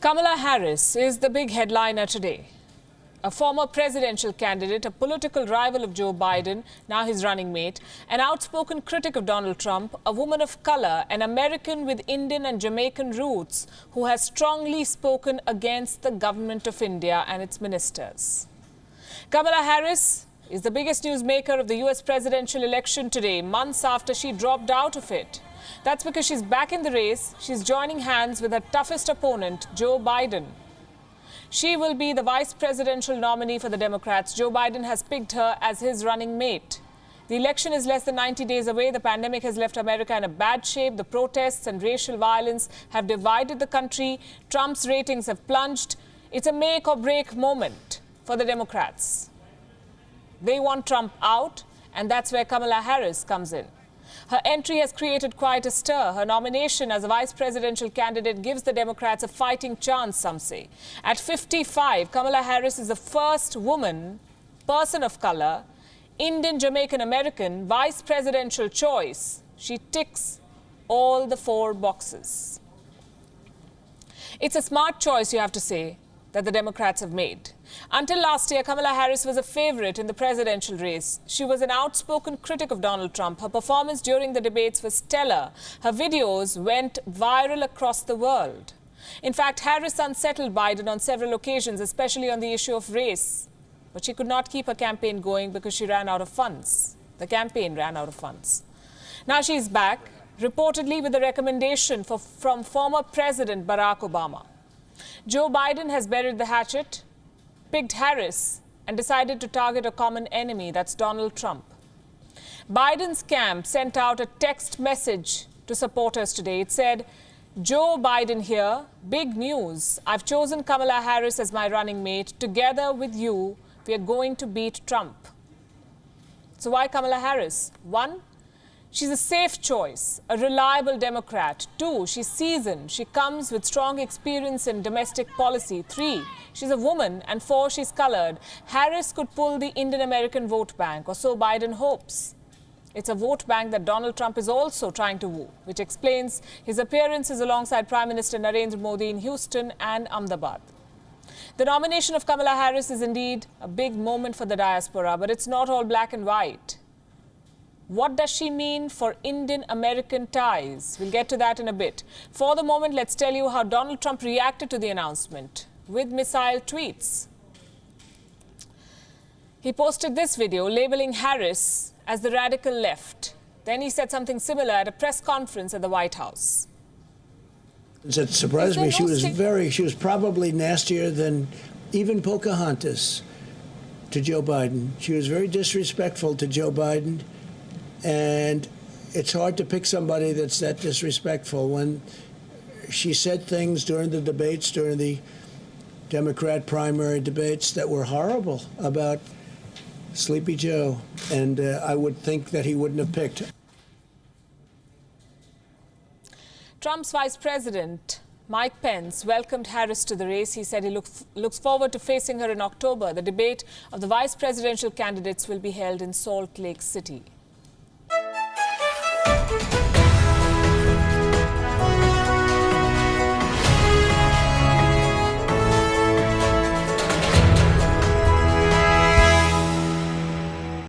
Kamala Harris is the big headliner today. A former presidential candidate, a political rival of Joe Biden, now his running mate, an outspoken critic of Donald Trump, a woman of color, an American with Indian and Jamaican roots who has strongly spoken against the government of India and its ministers. Kamala Harris is the biggest newsmaker of the US presidential election today, months after she dropped out of it. That's because she's back in the race. She's joining hands with her toughest opponent, Joe Biden. She will be the vice presidential nominee for the Democrats. Joe Biden has picked her as his running mate. The election is less than 90 days away. The pandemic has left America in a bad shape. The protests and racial violence have divided the country. Trump's ratings have plunged. It's a make or break moment for the Democrats. They want Trump out, and that's where Kamala Harris comes in. Her entry has created quite a stir. Her nomination as a vice presidential candidate gives the Democrats a fighting chance, some say. At 55, Kamala Harris is the first woman, person of color, Indian, Jamaican, American, vice presidential choice. She ticks all the 4 boxes. It's a smart choice, you have to say, that the Democrats have made. Until last year, Kamala Harris was a favorite in the presidential race. She was an outspoken critic of Donald Trump. Her performance during the debates was stellar. Her videos went viral across the world. In fact, Harris unsettled Biden on several occasions, especially on the issue of race. But she could not keep her campaign going because she ran out of funds. The campaign ran out of funds. Now she's back, reportedly with a recommendation from former President Barack Obama. Joe Biden has buried the hatchet, picked Harris, and decided to target a common enemy, that's Donald Trump. Biden's camp sent out a text message to supporters today. It said, "Joe Biden here, big news. I've chosen Kamala Harris as my running mate. Together with you, we are going to beat Trump." So why Kamala Harris? 1, she's a safe choice, a reliable Democrat. 2, she's seasoned. She comes with strong experience in domestic policy. 3, she's a woman. And 4, she's colored. Harris could pull the Indian American vote bank, or so Biden hopes. It's a vote bank that Donald Trump is also trying to woo, which explains his appearances alongside Prime Minister Narendra Modi in Houston and Ahmedabad. The nomination of Kamala Harris is indeed a big moment for the diaspora, but it's not all black and white. What does she mean for Indian-American ties? We'll get to that in a bit. For the moment, let's tell you how Donald Trump reacted to the announcement with missile tweets. He posted this video labeling Harris as the radical left. Then he said something similar at a press conference at the White House. It surprised me. She was probably nastier than even Pocahontas to Joe Biden. She was very disrespectful to Joe Biden. And it's hard to pick somebody that's that disrespectful. When she said things during the debates, during the Democrat primary debates, that were horrible about Sleepy Joe. And I would think that he wouldn't have picked her. Trump's Vice President Mike Pence welcomed Harris to the race. He said he looks forward to facing her in October. The debate of the vice presidential candidates will be held in Salt Lake City.